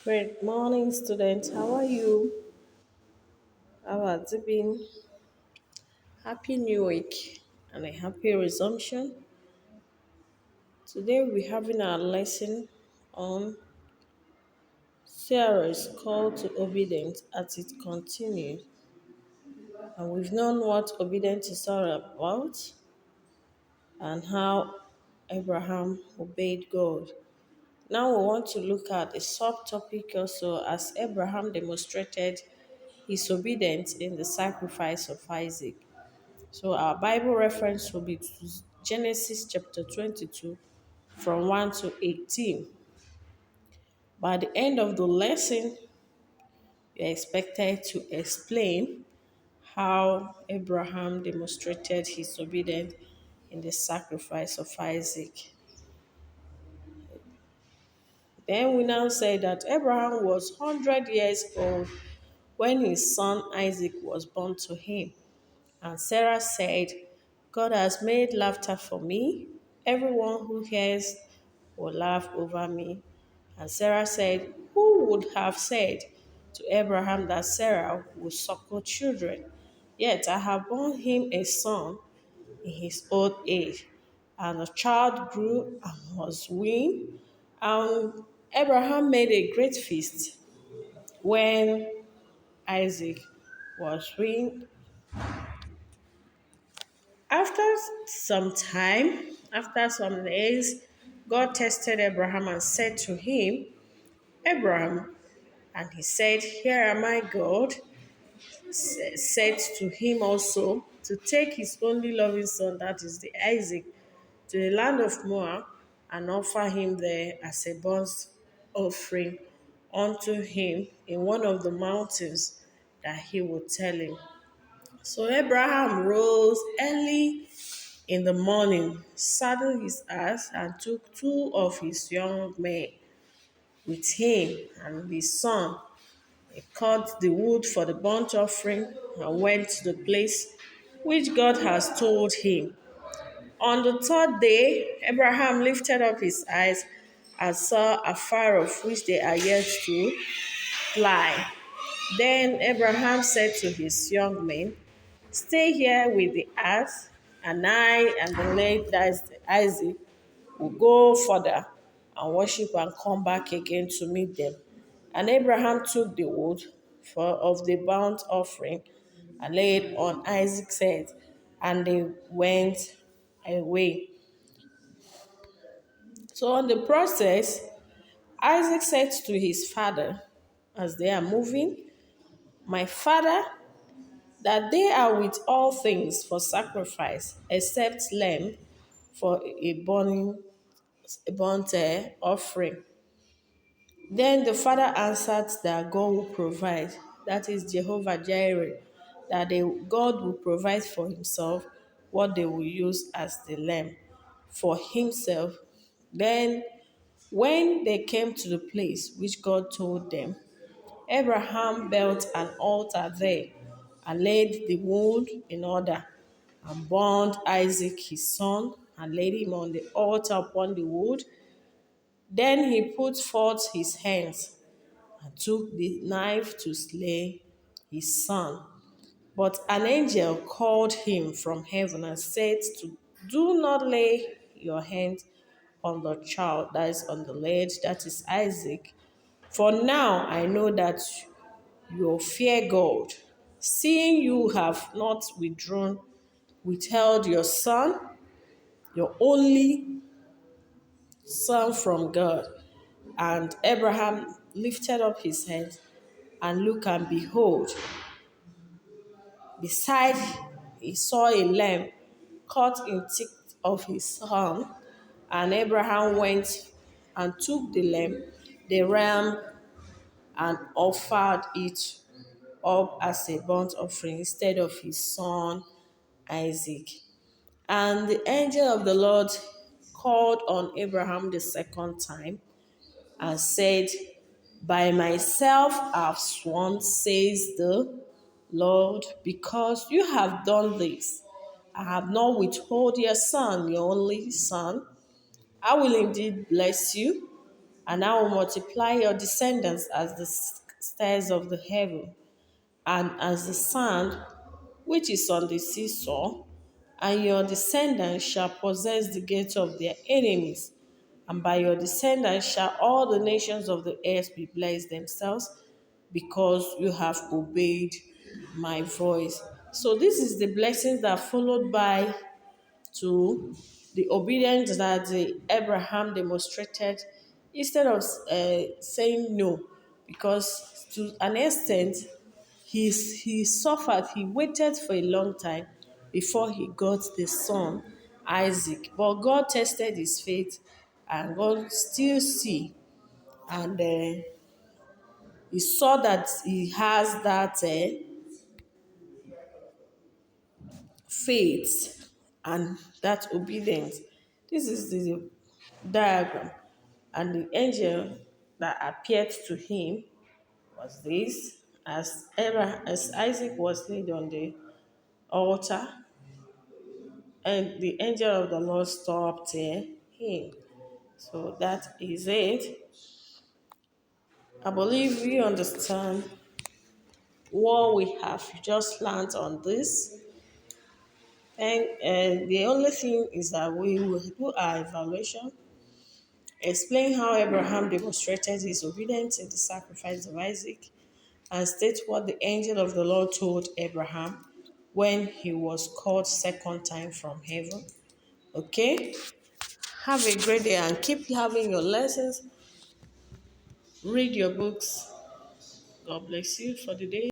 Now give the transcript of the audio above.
Great morning, students. How are you? How has it been? Happy New Week and a happy resumption. Today we're having our lesson on Sarah's call to obedience as it continued. And we've known what obedience is all about and how Abraham obeyed God. Now we want to look at a subtopic also as Abraham demonstrated his obedience in the sacrifice of Isaac. So our Bible reference will be to Genesis chapter 22 from 1 to 18. By the end of the lesson, you're expected to explain how Abraham demonstrated his obedience in the sacrifice of Isaac. Then we now say that Abraham was 100 years old when his son Isaac was born to him. And Sarah said, God has made laughter for me. Everyone who hears will laugh over me. And Sarah said, who would have said to Abraham that Sarah would suckle children? Yet I have borne him a son in his old age. And the child grew and was weaned. And Abraham made a great feast when Isaac was weaned. After some days, God tested Abraham and said to him, Abraham, and he said, here am I, God, said to him also to take his only loving son, that is the Isaac, to the land of Moab and offer him there as a burnt offering unto him in one of the mountains that he would tell him. So Abraham rose early in the morning, saddled his ass, and took two of his young men with him and his son. He cut the wood for the burnt offering and went to the place which God has told him. On the third day, Abraham lifted up his eyes and saw a fire of which they are yet to fly. Then Abraham said to his young men, stay here with the ass, and I and the lad, that is Isaac, will go further and worship and come back again to meet them. And Abraham took the wood of the burnt offering and laid on Isaac's head, and they went away. So, on the process, Isaac said to his father, as they are moving, my father, that they are with all things for sacrifice, except lamb for a burnt offering. Then the father answered that God will provide, that is Jehovah Jireh, that God will provide for himself what they will use as the lamb for himself. Then, when they came to the place which God told them, Abraham built an altar there and laid the wood in order and burned Isaac his son and laid him on the altar upon the wood. Then he put forth his hands and took the knife to slay his son. But an angel called him from heaven and said to do not lay your hand on the child that is on the lad, that is Isaac. For now I know that you fear God, seeing you have not withheld your son, your only son from God. And Abraham lifted up his head and looked, and behold, beside he saw a lamb caught in teeth of his horn. And Abraham went and took the ram, and offered it up as a burnt offering instead of his son Isaac. And the angel of the Lord called on Abraham the second time and said, by myself I have sworn, says the Lord, because you have done this. I have not withheld your son, your only son. I will indeed bless you, And I will multiply your descendants as the stars of the heaven, and as the sand which is on the seashore, and your descendants shall possess the gates of their enemies. And by your descendants shall all the nations of the earth be blessed themselves, because you have obeyed my voice. So this is the blessings that followed by to the obedience that Abraham demonstrated instead of saying no, because to an extent he suffered, he waited for a long time before he got the son Isaac. But God tested his faith, and God still see, and he saw that he has that faith and that obedience. This is the diagram. And the angel that appeared to him was this: as Isaac was laid on the altar, and the angel of the Lord stopped him. So that is it. I believe you understand what we have just learned on this. And the only thing is that we will do our evaluation, explain how Abraham demonstrated his obedience in the sacrifice of Isaac, and state what the angel of the Lord told Abraham when he was called second time from heaven. Okay? Have a great day and keep having your lessons. Read your books. God bless you for the day.